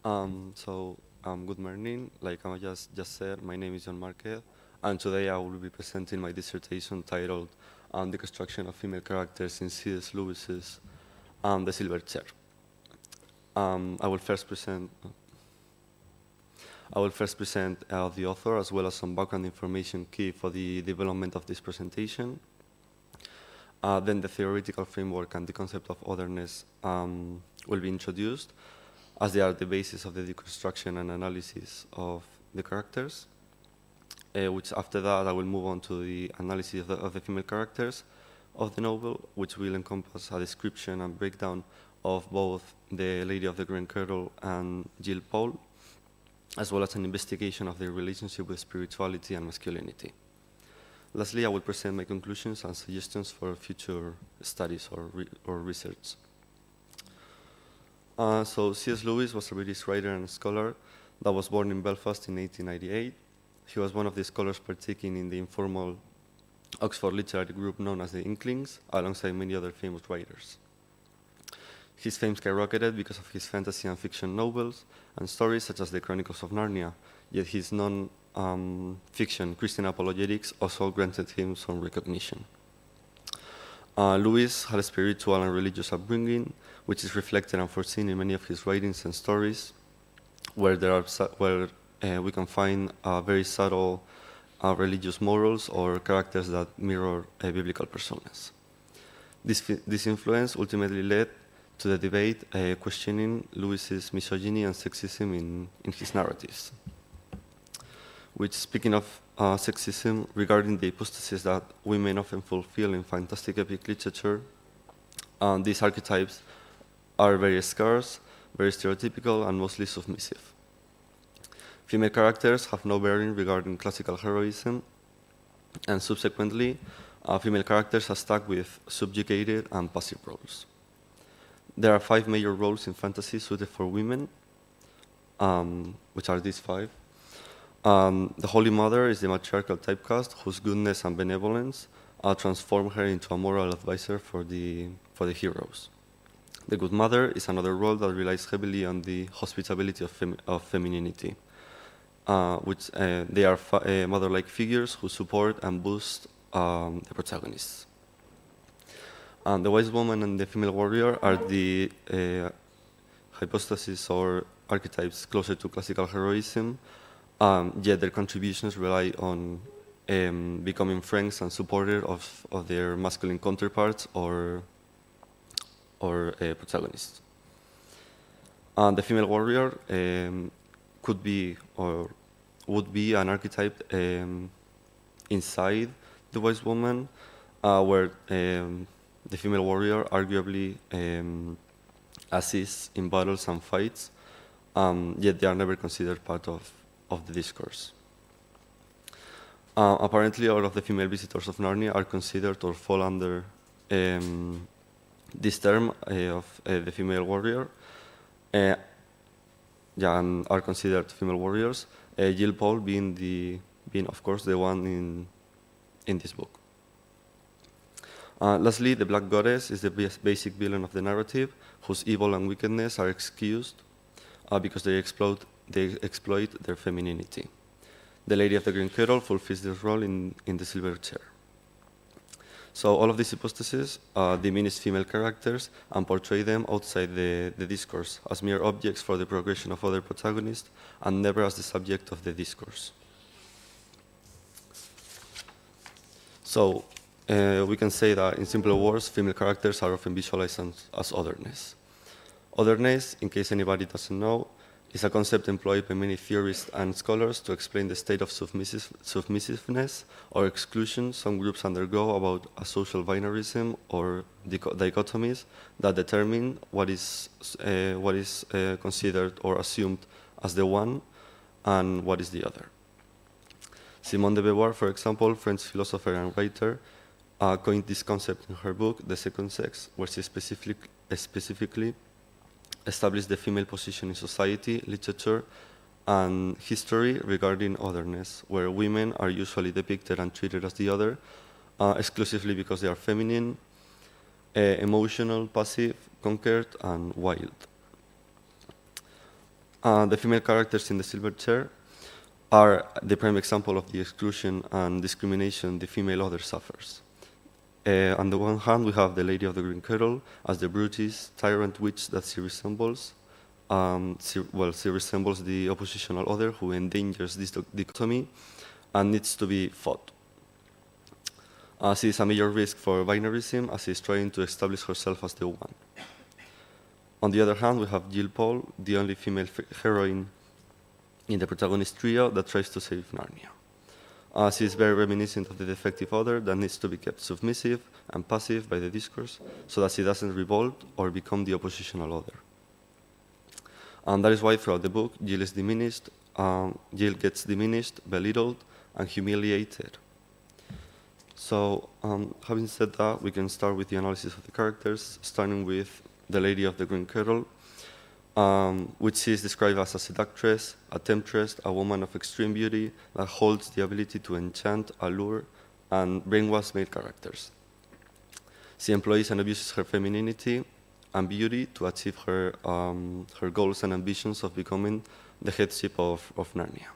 Good morning. Like I just said, my name is John Márquez, and today I will be presenting my dissertation titled The Construction of Female Characters in C.S. Lewis's The Silver Chair. I will first present the author as well as some background information key for the development of this presentation. Then the theoretical framework and the concept of otherness will be introduced, as they are the basis of the deconstruction and analysis of the characters, which after that I will move on to the analysis of the female characters of the novel, which will encompass a description and breakdown of both the Lady of the Green Kirtle and Jill Pole, as well as an investigation of their relationship with spirituality and masculinity. Lastly, I will present my conclusions and suggestions for future studies or research. C.S. Lewis was a British writer and scholar that was born in Belfast in 1898. He was one of the scholars partaking in the informal Oxford literary group known as the Inklings, alongside many other famous writers. His fame skyrocketed because of his fantasy and fiction novels and stories such as the Chronicles of Narnia, yet his non-fiction Christian apologetics also granted him some recognition. Lewis had a spiritual and religious upbringing, which is reflected and foreseen in many of his writings and stories, where we can find very subtle religious morals or characters that mirror biblical personas. This influence ultimately led to the debate questioning Lewis's misogyny and sexism in his narratives. Which, speaking of sexism, regarding the hypostasis that women often fulfill in fantastic epic literature, these archetypes are very scarce, very stereotypical, and mostly submissive. Female characters have no bearing regarding classical heroism, and subsequently, female characters are stuck with subjugated and passive roles. There are 5 major roles in fantasy suited for women, which are these 5. The Holy Mother is the matriarchal typecast whose goodness and benevolence transform her into a moral advisor for the heroes. The Good Mother is another role that relies heavily on the hospitality of femininity, which they are mother-like figures who support and boost the protagonists. The Wise Woman and the Female Warrior are the hypostases or archetypes closer to classical heroism, yet their contributions rely on becoming friends and supporters of their masculine counterparts or protagonists. The female warrior could be or would be an archetype inside the wise woman, where the female warrior arguably assists in battles and fights, yet they are never considered part of the discourse. Apparently, all of the female visitors of Narnia are considered or fall under this term of the female warrior, and are considered female warriors. Jill Pole being of course the one in this book. Lastly, the Black Goddess is the basic villain of the narrative, whose evil and wickedness are excused because they exploit their femininity. The Lady of the Green Kirtle fulfills this role in the Silver Chair. So all of these hypostases diminish female characters and portray them outside the discourse as mere objects for the progression of other protagonists and never as the subject of the discourse. So we can say that, in simpler words, female characters are often visualized as otherness. Otherness, in case anybody doesn't know, is a concept employed by many theorists and scholars to explain the state of submissiveness or exclusion some groups undergo about a social binarism or dichotomies that determine what is considered or assumed as the one and what is the other. Simone de Beauvoir, for example, French philosopher and writer, coined this concept in her book, The Second Sex, where she specifically established the female position in society, literature, and history regarding otherness, where women are usually depicted and treated as the other, exclusively because they are feminine, emotional, passive, conquered, and wild. The female characters in the silver chair are the prime example of the exclusion and discrimination the female other suffers. On the one hand, we have the Lady of the Green Kettle as the brutish, tyrant witch that she resembles. She resembles the oppositional other who endangers this dichotomy and needs to be fought. She is a major risk for binarism as she is trying to establish herself as the one. On the other hand, we have Jill Paul, the only female heroine in the protagonist trio that tries to save Narnia. She is very reminiscent of the defective other that needs to be kept submissive and passive by the discourse so that she doesn't revolt or become the oppositional other. And that is why throughout the book, Jill gets diminished, belittled, and humiliated. So, having said that, we can start with the analysis of the characters, starting with the Lady of the Green Kettle, which is described as a seductress, a temptress, a woman of extreme beauty that holds the ability to enchant, allure, and brainwash male characters. She employs and abuses her femininity and beauty to achieve her goals and ambitions of becoming the headship of Narnia.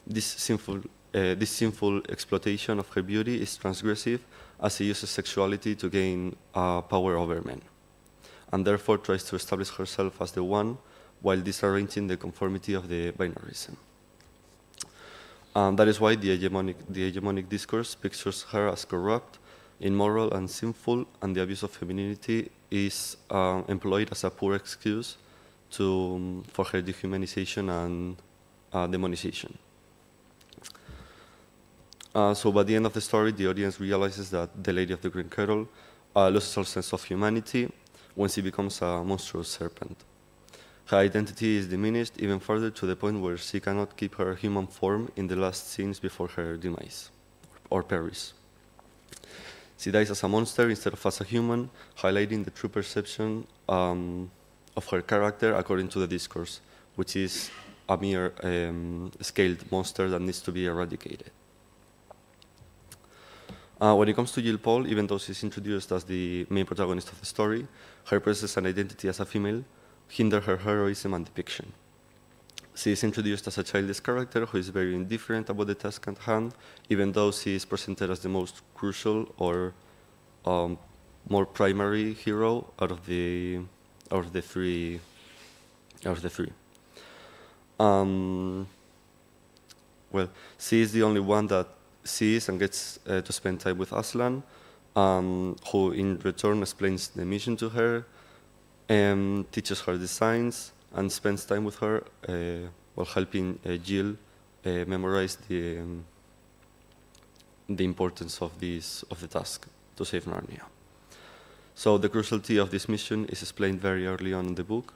This sinful exploitation of her beauty is transgressive as she uses sexuality to gain power over men, and therefore tries to establish herself as the one while disarranging the conformity of the binarism. That is why the hegemonic discourse pictures her as corrupt, immoral, and sinful, and the abuse of femininity is employed as a poor excuse for her dehumanization and demonization. So by the end of the story, the audience realizes that the Lady of the Green Kettle loses all sense of humanity when she becomes a monstrous serpent. Her identity is diminished even further to the point where she cannot keep her human form in the last scenes before her demise, or perish. She dies as a monster instead of as a human, highlighting the true perception of her character according to the discourse, which is a mere scaled monster that needs to be eradicated. When it comes to Jill Paul, even though she's introduced as the main protagonist of the story, her presence and identity as a female hinder her heroism and depiction. She is introduced as a childish character who is very indifferent about the task at hand, even though she is presented as the most crucial or more primary hero out of the three. She is the only one that sees and gets to spend time with Aslan, who in return explains the mission to her, teaches her designs, and spends time with her while helping Jill memorize the importance of the task to save Narnia. So the cruciality of this mission is explained very early on in the book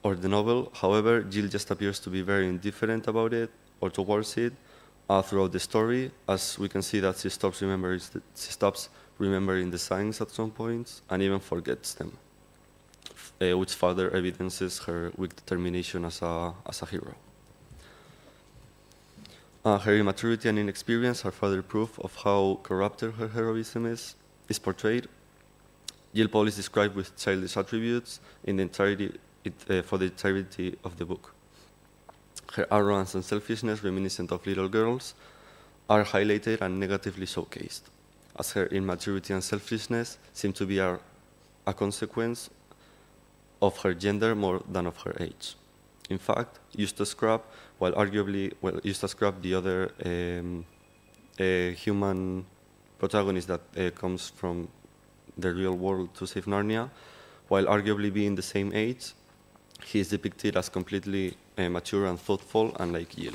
or the novel. However, Jill just appears to be very indifferent about it or towards it throughout the story, as we can see that she stops remembering the signs at some points and even forgets them, which further evidences her weak determination as a hero. Her immaturity and inexperience are further proof of how corrupted her heroism is portrayed. Jill Paul is described with childish attributes in the for the entirety of the book. Her arrogance and selfishness, reminiscent of little girls, are highlighted and negatively showcased, as her immaturity and selfishness seem to be a consequence of her gender more than of her age. In fact, Eustace Scrub, Eustace Scrub, the other human protagonist that comes from the real world to save Narnia, while arguably being the same age, he is depicted as completely mature and thoughtful, unlike Jill.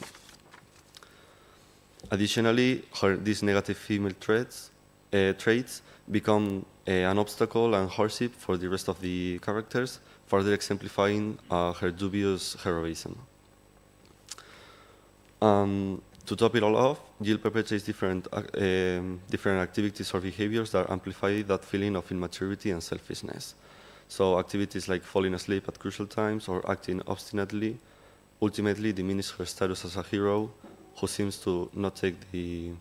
Additionally, these negative female traits become an obstacle and hardship for the rest of the characters, further exemplifying her dubious heroism. To top it all off, Jill perpetrates different activities or behaviors that amplify that feeling of immaturity and selfishness. So activities like falling asleep at crucial times or acting obstinately ultimately diminish her status as a hero who seems to not take the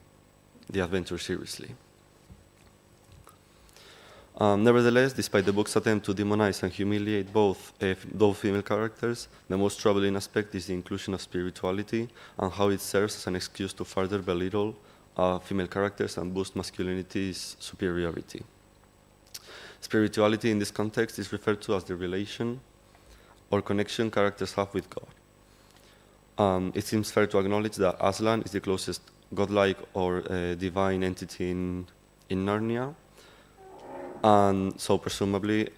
adventure seriously. Nevertheless, despite the book's attempt to demonize and humiliate both female characters, the most troubling aspect is the inclusion of spirituality and how it serves as an excuse to further belittle female characters and boost masculinity's superiority. Spirituality in this context is referred to as the relation or connection characters have with God. It seems fair to acknowledge that Aslan is the closest godlike or divine entity in Narnia. And so presumably,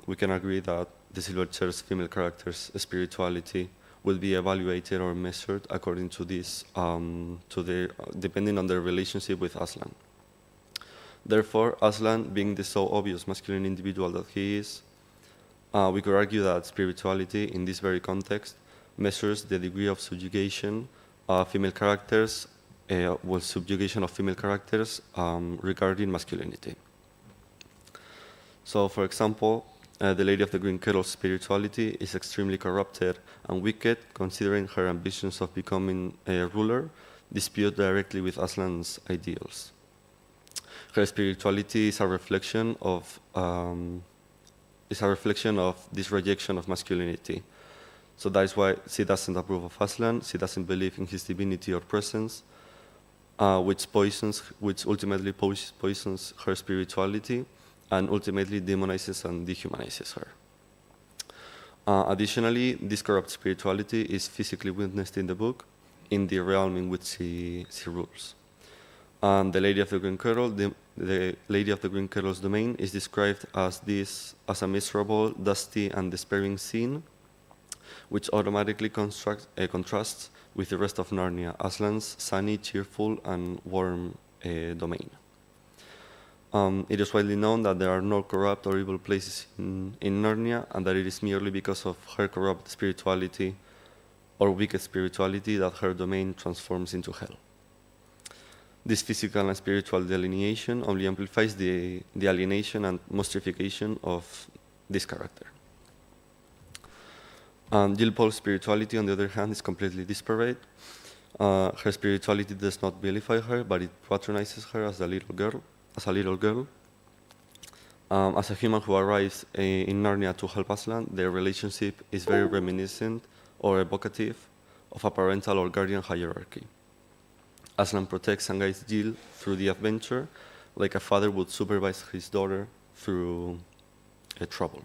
we can agree that the Silver Chair's female character's spirituality will be evaluated or measured according to this, depending on their relationship with Aslan. Therefore, Aslan, being the so obvious masculine individual that he is, we could argue that spirituality in this very context measures the degree of subjugation of female characters, subjugation of female characters regarding masculinity. So, for example, the Lady of the Green Kettle's spirituality is extremely corrupted and wicked, considering her ambitions of becoming a ruler dispute directly with Aslan's ideals. Her spirituality is a reflection of this rejection of masculinity. So that is why she doesn't approve of Aslan. She doesn't believe in his divinity or presence, which ultimately poisons her spirituality and ultimately demonizes and dehumanizes her. Additionally, this corrupt spirituality is physically witnessed in the book, in the realm in which she rules. The Lady of the Green Kettle, the Lady of the Green Kettle's domain is described as a miserable, dusty, and despairing scene, which automatically contrasts with the rest of Narnia, Aslan's sunny, cheerful, and warm domain. It is widely known that there are no corrupt or evil places in Narnia, and that it is merely because of her corrupt spirituality or wicked spirituality that her domain transforms into hell. This physical and spiritual delineation only amplifies the alienation and monstrification of this character. Jill Paul's spirituality, on the other hand, is completely disparate. Her spirituality does not vilify her, but it patronizes her as a little girl. As a human who arrives in Narnia to help Aslan, their relationship is very reminiscent or evocative of a parental or guardian hierarchy. Aslan protects and guides Jill through the adventure, like a father would supervise his daughter through trouble.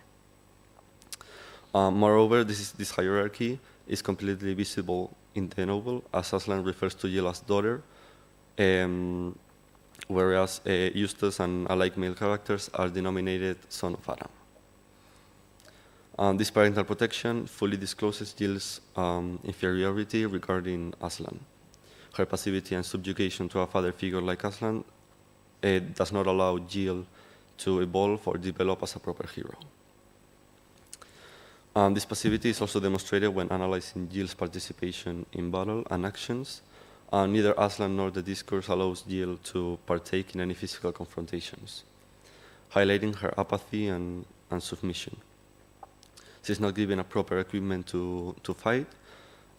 Moreover, this hierarchy is completely visible in the novel, as Aslan refers to Jill as daughter, whereas Eustace and alike male characters are denominated son of Adam. This parental protection fully discloses Jill's inferiority regarding Aslan. Her passivity and subjugation to a father figure like Aslan does not allow Jill to evolve or develop as a proper hero. This passivity is also demonstrated when analyzing Jill's participation in battle and actions. Neither Aslan nor the discourse allows Jill to partake in any physical confrontations, highlighting her apathy and submission. She is not given a proper equipment to fight,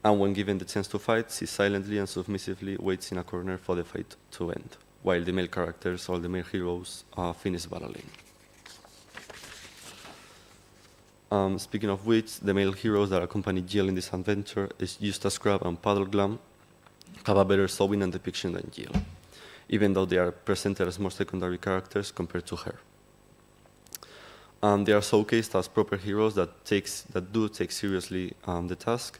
and when given the chance to fight, she silently and submissively waits in a corner for the fight to end, while the male characters or the male heroes finish battling. Speaking of which, the male heroes that accompany Jill in this adventure is Eustace Crabbe and Puddleglum, have a better sewing and depiction than Jill, even though they are presented as more secondary characters compared to her. They are showcased as proper heroes that do take seriously the task,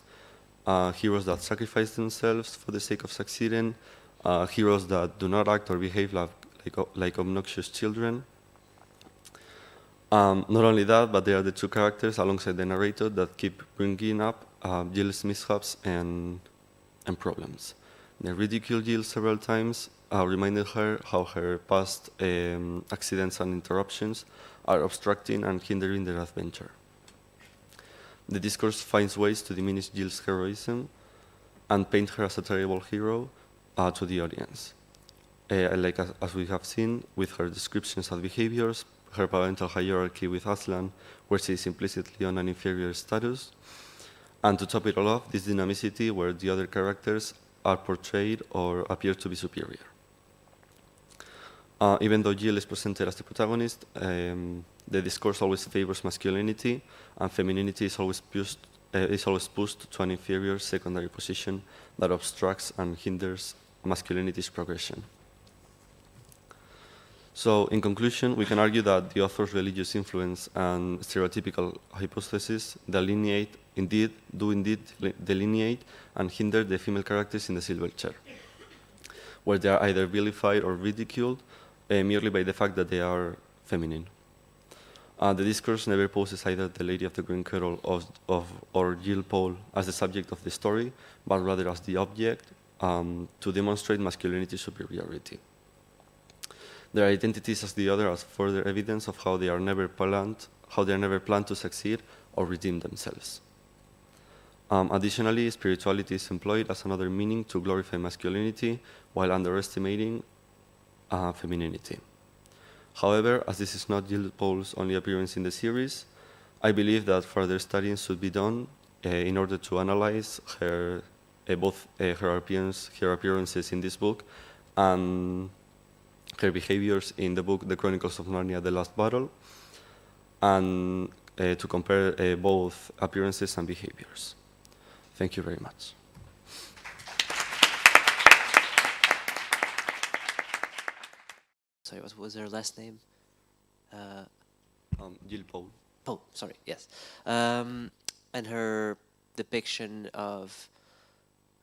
heroes that sacrifice themselves for the sake of succeeding, heroes that do not act or behave like obnoxious children. Not only that, but they are the two characters alongside the narrator that keep bringing up Jill's mishaps and problems. They ridicule Jill several times, reminded her how her past accidents and interruptions are obstructing and hindering their adventure. The discourse finds ways to diminish Jill's heroism and paint her as a terrible hero to the audience. As we have seen with her descriptions and behaviors, her parental hierarchy with Aslan, where she is implicitly on an inferior status, and to top it all off, this dynamicity where the other characters are portrayed or appear to be superior. Even though Jill is presented as the protagonist, the discourse always favors masculinity, and femininity is always pushed to an inferior secondary position that obstructs and hinders masculinity's progression. So, in conclusion, we can argue that the author's religious influence and stereotypical hypotheses indeed delineate and hinder the female characters in the Silver Chair, where they are either vilified or ridiculed merely by the fact that they are feminine. The discourse never poses either the Lady of the Green Kettle or Jill Pole as the subject of the story, but rather as the object to demonstrate masculinity superiority. Their identities as the other as further evidence of how they are never planned to succeed or redeem themselves. Additionally, spirituality is employed as another meaning to glorify masculinity while underestimating femininity. However, as this is not Jill Pole's only appearance in the series, I believe that further studying should be done in order to analyze both her appearances in this book and her behaviors in the book The Chronicles of Narnia, The Last Battle, and to compare both appearances and behaviors. Thank you very much. Sorry, what was her last name? Jill Pole. Oh, sorry, yes. And her depiction of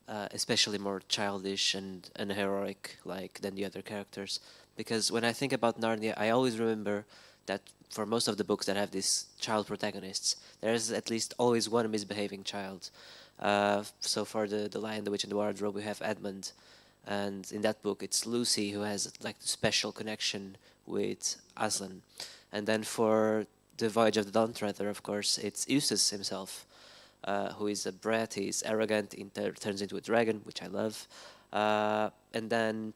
especially more childish and heroic like than the other characters. Because when I think about Narnia, I always remember that for most of the books that have these child protagonists, there is at least always one misbehaving child. So for the Lion, the Witch, and the Wardrobe, we have Edmund, and in that book it's Lucy who has like the special connection with Aslan. And then for the Voyage of the Dawn Treader, of course, it's Eustace himself, who is a brat. He's arrogant, turns into a dragon, which I love. And then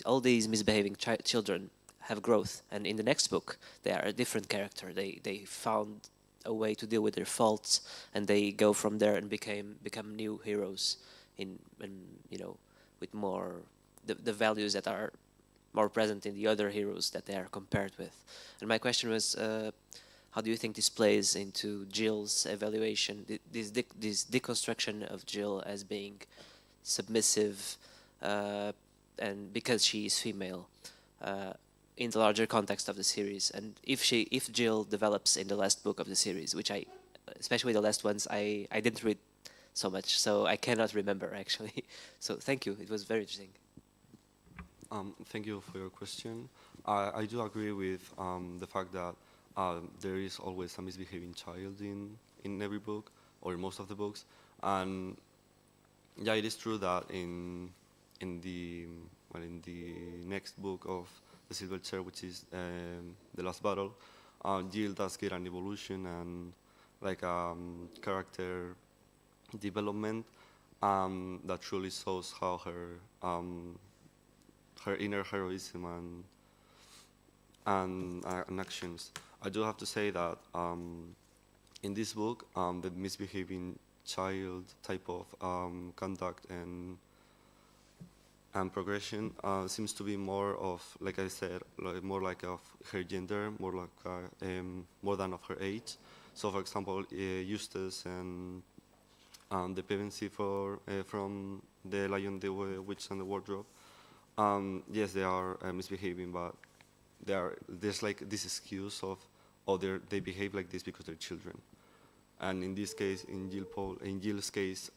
all these misbehaving children have growth, and in the next book they are a different character. They found a way to deal with their faults, and they go from there and become new heroes with more the values that are more present in the other heroes that they are compared with. And my question was, how do you think this plays into Jill's evaluation, this deconstruction of Jill as being submissive, and because she is female, in the larger context of the series? And if Jill develops in the last book of the series, which especially the last ones, I didn't read so much, so I cannot remember actually. So thank you, it was very interesting. Thank you for your question. I do agree with the fact that there is always a misbehaving child in every book, or in most of the books. And yeah, it is true that in the next book of the Silver Chair, which is The Last Battle, Jill does get an evolution and like character development that truly shows how her inner heroism and actions. I do have to say that in this book, the misbehaving child type of conduct and progression seems to be more of, like I said, more like of her gender, more than of her age. So, for example, Eustace and the Pevensey from The Lion, the Witch, and the Wardrobe. Yes, they are misbehaving, but there's like this excuse of, they behave like this because they're children. And in this case, in Jill's case,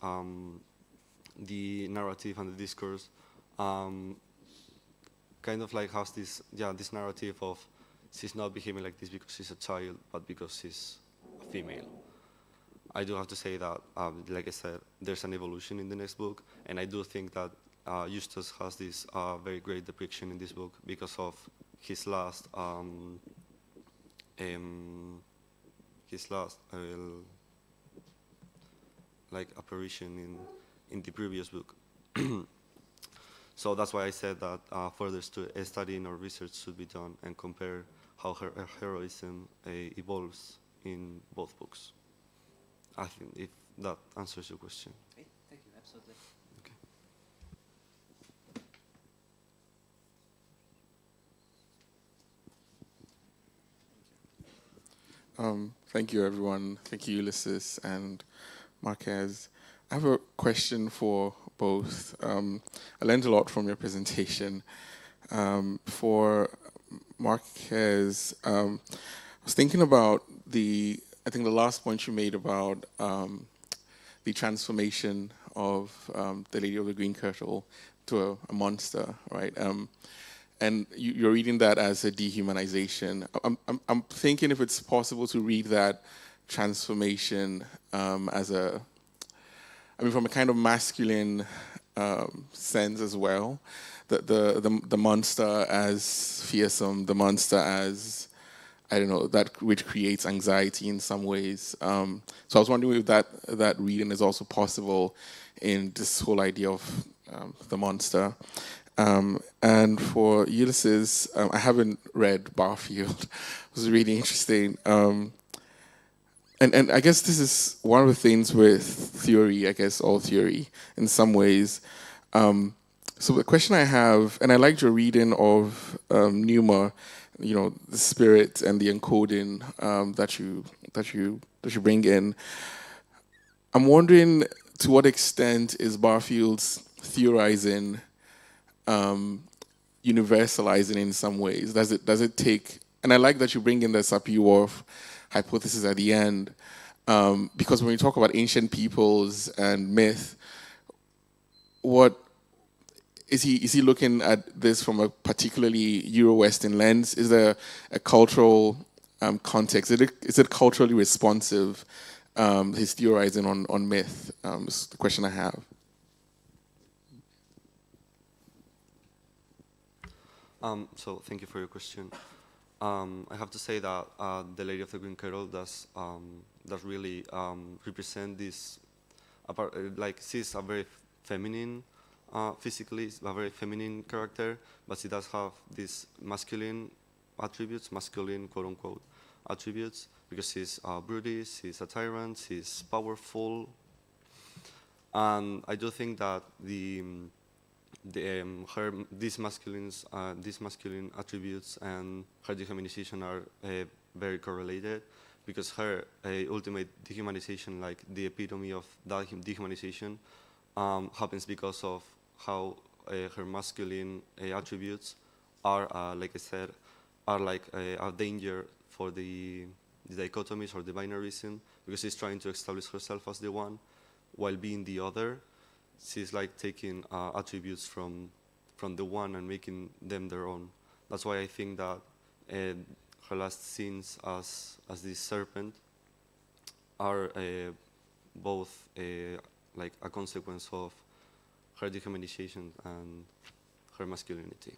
the narrative and the discourse kind of like has this narrative of she's not behaving like this because she's a child, but because she's a female. I do have to say that, like I said, there's an evolution in the next book, and I do think that Eustace has this very great depiction in this book because of his last like apparition in the previous book. So that's why I said that further studying or research should be done and compare how her heroism evolves in both books. I think if that answers your question. Okay, thank you, absolutely. Okay. Thank you, everyone. Thank you, Ulysses and Marquez. I have a question for both. I learned a lot from your presentation. For Marquez, I was thinking about I think the last point you made about the transformation of the Lady of the Green Kirtle to a monster, right? And you're reading that as a dehumanization. I'm thinking if it's possible to read that transformation as from a kind of masculine sense as well. The monster as fearsome, the monster as, I don't know, that which creates anxiety in some ways. So I was wondering if that reading is also possible in this whole idea of the monster. And for Ulysses, I haven't read Barfield. It was really interesting. And I guess this is one of the things with theory, I guess all theory in some ways. So the question I have, and I liked your reading of Numa, the spirit and the encoding that you bring in. I'm wondering to what extent is Barfield's theorizing universalizing in some ways? Does it take? And I like that you bring in the Sapir-Whorf hypothesis at the end, because when we talk about ancient peoples and myth, what is he looking at this from a particularly Euro-Western lens? Is there a cultural context? Is it culturally responsive? His theorizing on myth is the question I have. So thank you for your question. I have to say that the Lady of the Green Kirtle does really represent this. She's a very feminine, physically, a very feminine character, but she does have these masculine attributes, masculine quote unquote attributes, because she's brutish, she's a tyrant, she's powerful, and I do think that these masculine attributes and her dehumanization are very correlated, because her ultimate dehumanization, like the epitome of that dehumanization, happens because of how her masculine attributes are, like I said, are like a danger for the dichotomies or the binarism, because she's trying to establish herself as the one while being the other. She's like taking attributes from the one and making them their own. That's why I think that her last scenes as this serpent are both like a consequence of her dehumanization and her masculinity.